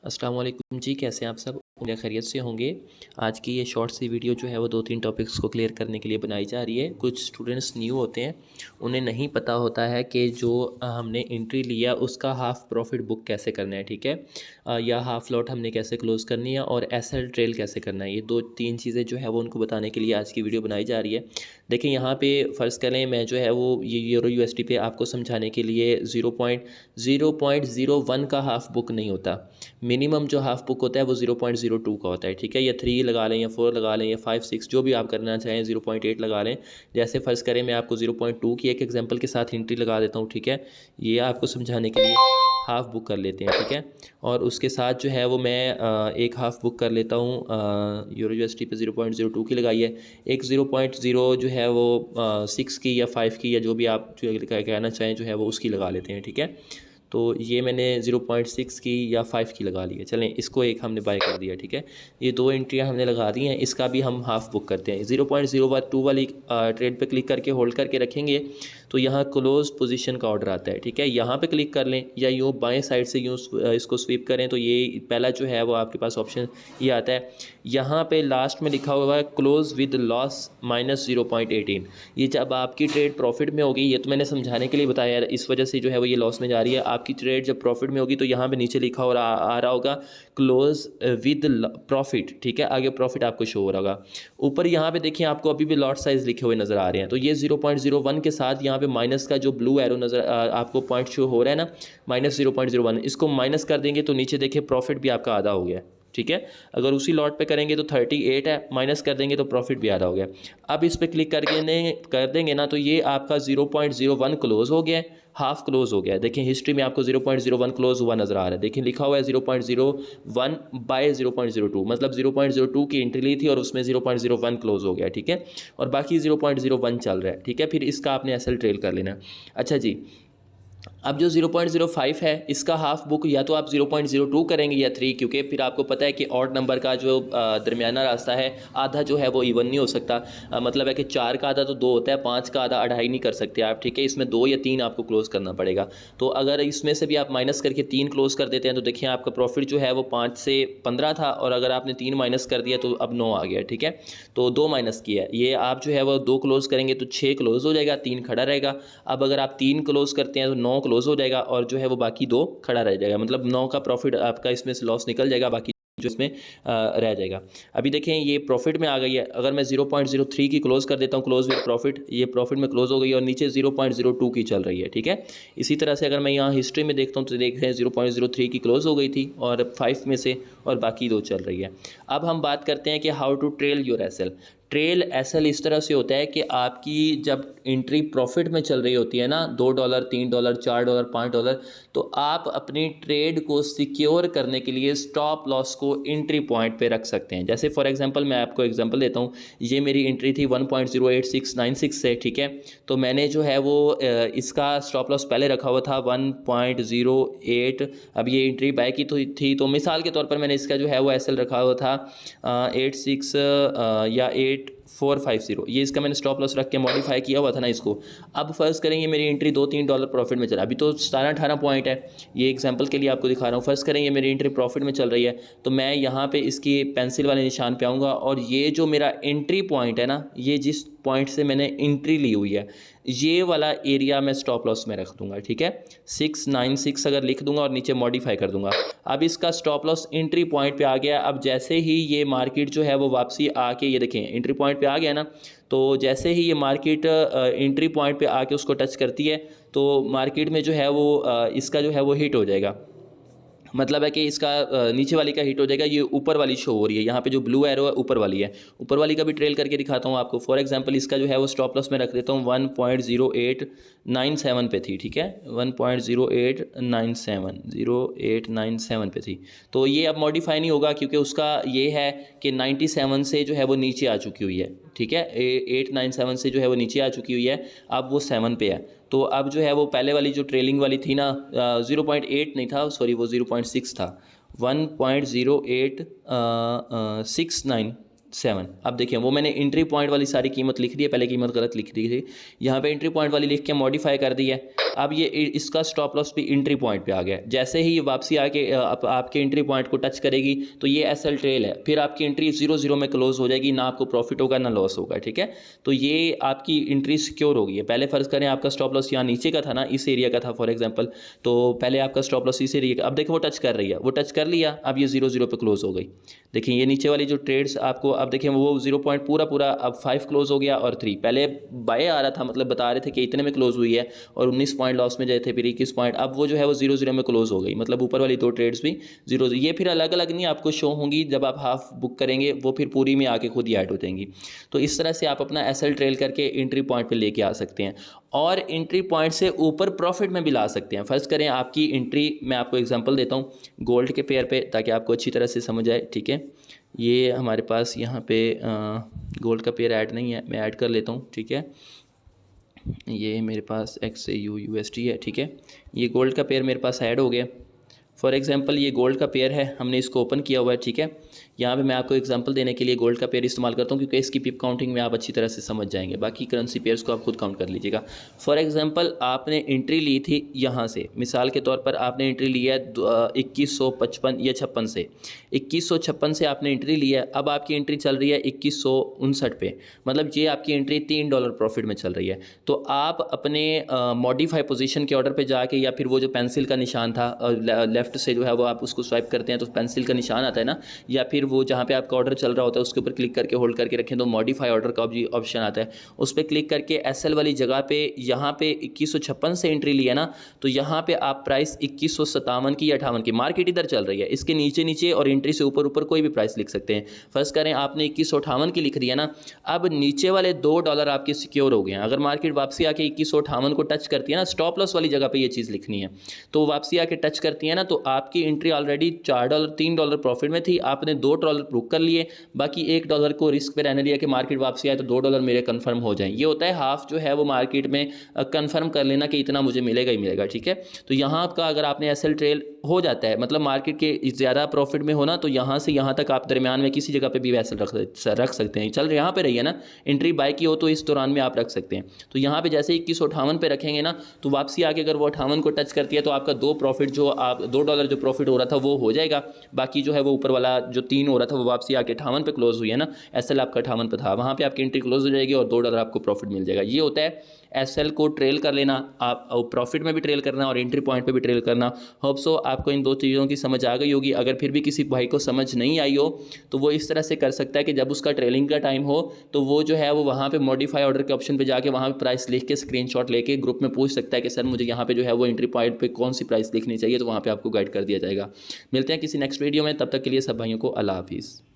अस्सलाम वालेकुम जी, कैसे हैं आप सब? उम्मीद है खैरियत से होंगे। आज की ये शॉर्ट सी वीडियो जो है वो 2-3 टॉपिक्स को क्लियर करने के लिए बनाई जा रही है। कुछ स्टूडेंट्स न्यू होते हैं, उन्हें नहीं पता होता है कि जो हमने एंट्री लिया उसका हाफ़ प्रॉफिट बुक कैसे करना है, ठीक है? या हाफ़ लॉट हमने कैसे क्लोज़ करनी है और एसएल ट्रेल कैसे करना है। ये 2-3 चीज़ें जो है वो उनको बताने के लिए आज की वीडियो बनाई जा रही है। देखिए यहाँ पे फ़र्ज़ करें मैं जो है वो ये यूरो यूएसडी पे आपको समझाने के लिए 0.01 का हाफ़ बुक नहीं होता। मिनिमम जो हाफ बुक होता है वो 0.02 का होता है, ठीक है? या 3 लगा लें या 4 लगा लें या 5 6 जो भी आप करना चाहें, 0.8 लगा लें। जैसे फ़र्ज़ करें मैं आपको 0.2 की एक एग्जांपल के साथ एंट्री लगा देता हूँ, ठीक है? ये आपको समझाने के लिए हाफ़ बुक कर लेते हैं, ठीक है? और उसके साथ जो है वो मैं एक हाफ़ बुक कर लेता हूँ यूरो यूएसडी पे 0.02 की लगाई है। एक 0.0 जो है वो 6 की या 5 की या जो भी आप जो कहना चाहें जो है वो उसकी लगा लेते हैं, ठीक है? तो ये मैंने 0.6 की या 5 की लगा ली है। चलें इसको एक हमने बाय कर दिया, ठीक है? ये 2 एंट्रियाँ हमने लगा दी हैं, इसका भी हम हाफ़ बुक करते हैं। 0.02 वाली ट्रेड पे क्लिक करके होल्ड करके रखेंगे तो यहाँ क्लोज़ पोजीशन का ऑर्डर आता है, ठीक है? यहाँ पे क्लिक कर लें या यूँ बाएँ साइड से यूँ इसको स्वीप करें तो ये पहला जो है वो आपके पास ऑप्शन ये आता है। यहाँ पे लास्ट में लिखा हुआ है क्लोज़ विद लॉस माइनस 0.18। ये जब आपकी ट्रेड प्रॉफिट में होगी, ये तो मैंने समझाने के लिए बताया है, इस वजह से जो है वो ये लॉस में जा रही है। आपकी ट्रेड जब प्रॉफिट में होगी तो यहाँ पे नीचे लिखा हो आ रहा होगा क्लोज विद प्रॉफिट, ठीक है? आगे प्रॉफिट आपको शो हो रहा होगा। ऊपर यहाँ पे देखिए आपको अभी भी लॉट साइज लिखे हुए नज़र आ रहे हैं। तो ये 0.01 के साथ यहाँ पे माइनस का जो ब्लू एरो नज़र आपको पॉइंट शो हो रहा है ना, माइनस 0.01, इसको माइनस कर देंगे तो नीचे देखिए प्रॉफिट भी आपका आधा हो गया, ठीक है? अगर उसी लॉट पे करेंगे तो 38 है, माइनस कर देंगे तो प्रॉफिट भी आधा हो गया। अब इस पे क्लिक कर देंगे ना तो ये आपका 0.01 क्लोज़ हो गया है, हाफ क्लोज़ हो गया है। देखिए हिस्ट्री में आपको 0.01 क्लोज़ हुआ नज़र आ रहा है। देखिए लिखा हुआ है 0.01 बाय 0.02, मतलब 0.02 की एंट्री ली थी और उसमें 0.01 क्लोज़ हो गया, ठीक है? और बाकी 0.01 चल रहा है, ठीक है? फिर इसका आपने एसएल ट्रेल कर लेना। अच्छा जी, अब जो 0.05 है इसका हाफ बुक या तो आप 0.02 करेंगे या 3, क्योंकि फिर आपको पता है कि ऑड नंबर का जो दरमियाना रास्ता है, आधा जो है वो इवन नहीं हो सकता। मतलब है कि 4 का आधा तो 2 होता है, 5 का आधा 2.5 नहीं कर सकते आप, ठीक है? इसमें 2 या 3 आपको क्लोज़ करना पड़ेगा। तो अगर इसमें से भी आप माइनस करके 3 क्लोज़ कर देते हैं तो देखिए आपका प्रॉफिट जो है वो 5 से 15 था और अगर आपने 3 माइनस कर दिया तो अब 9 आ गया, ठीक है? तो 2 माइनस किया है, ये आप जो है वो 2 क्लोज़ करेंगे तो 6 क्लोज़ हो जाएगा, 3 खड़ा रहेगा। अब अगर आप 3 क्लोज़ करते हैं तो 9 क्लोज़ हो जाएगा और जो है वो बाकी 2 खड़ा रह जाएगा, मतलब 9 का प्रॉफिट आपका इसमें से लॉस निकल जाएगा, बाकी जो इसमें रह जाएगा। अभी देखें ये प्रॉफिट में आ गई है। अगर मैं 0.03 की क्लोज़ कर देता हूँ, क्लोज़ विद प्रॉफिट, ये प्रॉफिट में क्लोज़ हो गई और नीचे 0.02 की चल रही है, ठीक है? इसी तरह से अगर मैं यहाँ हिस्ट्री में देखता हूँ तो देखते हैं 0.03 की क्लोज़ हो गई थी और 5 में से और बाकी 2 चल रही है। अब हम बात करते हैं कि how to trail your SL. Trail SL इस तरह से होता है कि आपकी जब एंट्री प्रॉफिट में चल रही होती है ना, $2, $3, $4, $5, तो आप अपनी ट्रेड को सिक्योर करने के लिए स्टॉप लॉस को एंट्री पॉइंट पे रख सकते हैं। जैसे फॉर एग्जांपल मैं आपको एग्जांपल देता हूँ, ये मेरी एंट्री थी 1.08696 से, ठीक है? तो मैंने जो है वो इसका स्टॉप लॉस पहले रखा हुआ था 1.08। अब ये एंट्री बाय की तो थी, तो मिसाल के तौर पर मैंने इसका जो है वो एसएल रखा हुआ था 86 या 8450, ये इसका मैंने स्टॉप लॉस रख के मॉडिफाई किया हुआ था ना इसको। अब फ़र्ज़ करें ये मेरी एंट्री $2-3 प्रॉफिट में चला, अभी तो 17-18 पॉइंट है, ये एग्जांपल के लिए आपको दिखा रहा हूँ। फ़र्ज़ करें ये मेरी एंट्री प्रॉफिट में चल रही है, तो मैं यहाँ पे इसकी पेंसिल वाले निशान पे आऊँगा और ये जो मेरा एंट्री पॉइंट है ना, ये जिस पॉइंट से मैंने एंट्री ली हुई है, ये वाला एरिया मैं स्टॉप लॉस में रख दूंगा, ठीक है? 696 अगर लिख दूंगा और नीचे मॉडिफाई कर दूंगा। अब इसका स्टॉप लॉस एंट्री पॉइंट पे आ गया। अब जैसे ही ये मार्केट जो है वो वापसी आके, ये देखें एंट्री पॉइंट पे आ गया ना, तो जैसे ही ये मार्केट एंट्री पॉइंट पे आके उसको टच करती है तो मार्केट में जो है वो इसका जो है वो हिट हो जाएगा। मतलब है कि इसका नीचे वाली का हिट हो जाएगा, ये ऊपर वाली शो हो रही है। यहाँ पे जो ब्लू एरो है ऊपर वाली है, ऊपर वाली का भी ट्रेल करके दिखाता हूँ आपको। फॉर एग्जांपल इसका जो है वो स्टॉप लॉस में रख देता हूँ 1.0897 पे थी, ठीक है? 1.0897 पे थी। तो ये अब मॉडिफाई नहीं होगा क्योंकि उसका ये है कि 97 से जो है वो नीचे आ चुकी हुई है, ठीक है? 897 से जो है वो नीचे आ चुकी हुई है, अब वो 7 पे है। तो अब जो है वो पहले वाली जो ट्रेलिंग वाली थी ना, 0.8 नहीं था, सॉरी वो 0.6 था, 1.08697। अब देखिए वो मैंने एंट्री पॉइंट वाली सारी कीमत लिख दी है, पहले कीमत गलत लिख दी थी, यहाँ पे एंट्री पॉइंट वाली लिख के मॉडिफाई कर दी है। अब ये इसका स्टॉप लॉस भी एंट्री पॉइंट पे आ गया। जैसे ही ये वापसी आके आपके एंट्री पॉइंट को टच करेगी तो ये एसएल ट्रेल है, फिर आपकी एंट्री 0-0 में क्लोज हो जाएगी, ना आपको प्रॉफिट होगा ना लॉस होगा, ठीक है। तो ये आपकी एंट्री सिक्योर हो गई है। पहले फ़र्ज़ करें आपका स्टॉप लॉस यहाँ नीचे का था ना, इस एरिया का था फॉर एग्जांपल, तो पहले आपका स्टॉप लॉस इस एरिया का, अब देखिए वो टच कर रही है, वो टच कर लिया, अब ये 0-0 पे क्लोज हो गई। देखिए ये नीचे वाली जो ट्रेड्स आपको, अब देखिए वो 0 पॉइंट पूरा अब 5 क्लोज हो गया और 3, पहले बाय आ रहा था, मतलब बता रहे थे कि इतने में क्लोज हुई है और 19 पॉइंट लॉस में गए थे, फिर 21 पॉइंट, अब वो जो है वो 0-0 में क्लोज हो गई, मतलब ऊपर वाली 2 ट्रेड्स भी 0-0। ये फिर अलग अलग नहीं आपको शो होंगी, जब आप हाफ बुक करेंगे वो फिर पूरी में आके खुद ही ऐड हो जाएंगी। तो इस तरह से आप अपना एसएल ट्रेल करके एंट्री पॉइंट पे लेके आ सकते हैं और एंट्री पॉइंट से ऊपर प्रॉफिट में भी ला सकते हैं। फ़र्ज़ करें आपकी एंट्री, मैं आपको एग्जांपल देता हूँ गोल्ड के पेयर पे ताकि आपको अच्छी तरह से समझ आए, ठीक है। ये हमारे पास यहाँ पे गोल्ड का पेयर ऐड नहीं है, मैं ऐड कर लेता हूँ, ठीक है। ये मेरे पास XAUUSD है, ठीक है। ये गोल्ड का पेयर मेरे पास ऐड हो गया। फॉर एग्जांपल ये गोल्ड का पेयर है, हमने इसको ओपन किया हुआ है, ठीक है। यहाँ पे मैं आपको एग्जांपल देने के लिए गोल्ड का पेयर इस्तेमाल करता हूँ क्योंकि इसकी पिप काउंटिंग में आप अच्छी तरह से समझ जाएंगे, बाकी करेंसी पेयर्स को आप खुद काउंट कर लीजिएगा। फॉर एग्जांपल आपने एंट्री ली थी यहाँ से, मिसाल के तौर पर आपने एंट्री लिया है 2155 या 56 से, 2156 से आपने एंट्री लिया है। अब आपकी एंट्री चल रही है 2159 पे, मतलब ये आपकी एंट्री $3 प्रॉफिट में चल रही है। तो आप अपने मॉडिफाई पोजीशन के ऑर्डर पे जाके, या फिर वो जो पेंसिल का निशान था लेफ्ट से जो है वो आप उसको स्वाइप करते हैं तो पेंसिल का निशान आता है ना, या फिर वो जहाँ पे आपका ऑर्डर चल रहा होता है उसके ऊपर क्लिक करके होल्ड करके रखें तो मॉडिफाई ऑर्डर का भी ऑप्शन आता है, उस पर क्लिक करके एसएल वाली जगह पे यहाँ पे 2156 से एंट्री लिया ना, तो यहाँ पे आप प्राइस 2157 की या 58 की, मार्केट इधर चल रही है, इसके नीचे नीचे और एंट्री से ऊपर ऊपर कोई भी प्राइस लिख सकते हैं। फर्स्ट करें आपने 2158 की लिख दिया ना, अब नीचे वाले $2 आपके सिक्योर हो गए हैं। अगर मार्केट वापसी आके 2158 को टच करती है ना, स्टॉप लॉस वाली जगह पे ये चीज़ लिखनी है, तो वापसी आके टच करती है ना, तो आपकी एंट्री ऑलरेडी $4 $3 प्रॉफिट में थी, आपने $2 बुक कर लिए, बाकी $1 को रिस्क पे रहने दिया कि मार्केट वापसी आए तो $2 मेरे कंफर्म हो जाएं। ये होता है हाफ जो है वो मार्केट में कंफर्म कर लेना कि इतना मुझे मिलेगा ही मिलेगा, ठीक है। तो यहाँ का अगर आपने एसएल ट्रेल हो जाता है, मतलब मार्केट के ज़्यादा प्रॉफिट में होना, तो यहाँ से यहाँ तक आप दरमियान में किसी जगह पे भी वैसे रख सकते हैं। चल यहाँ पे रही है ना, एंट्री बाय की हो तो इस दौरान में आप रख सकते हैं। तो यहाँ पे जैसे 2158 पे रखेंगे ना, तो वापसी आके अगर वो 58 को टच करती है तो आपका $2 जो प्रॉफिट हो रहा था वो हो जाएगा, बाकी जो है वो ऊपर वाला जो 3 हो रहा था वो वापसी आके 58 पे क्लोज हुई है ना, एसएल आपका 58 पे था, वहाँ पे आपकी एंट्री क्लोज हो जाएगी और $2 आपको प्रॉफिट मिल जाएगा। ये होता है एसएल को ट्रेल कर लेना, आप प्रॉफिट में भी ट्रेल करना और एंट्री पॉइंट पे भी ट्रेल करना। होप सो आपको इन 2 चीज़ों की समझ आ गई होगी। अगर फिर भी किसी भाई को समझ नहीं आई हो तो वो इस तरह से कर सकता है कि जब उसका ट्रेलिंग का टाइम हो तो वो जो है वो वहाँ पे मॉडिफाई ऑर्डर के ऑप्शन पे जाके वहाँ पे प्राइस लिख के स्क्रीनशॉट लेके ग्रुप में पूछ सकता है कि सर मुझे यहाँ पे जो है वो एंट्री पॉइंट पे कौन सी प्राइस लिखनी चाहिए, तो वहाँ पे आपको गाइड कर दिया जाएगा। मिलते हैं किसी नेक्स्ट वीडियो में, तब तक के लिए सब भाइयों को अल्लाह हाफिज़।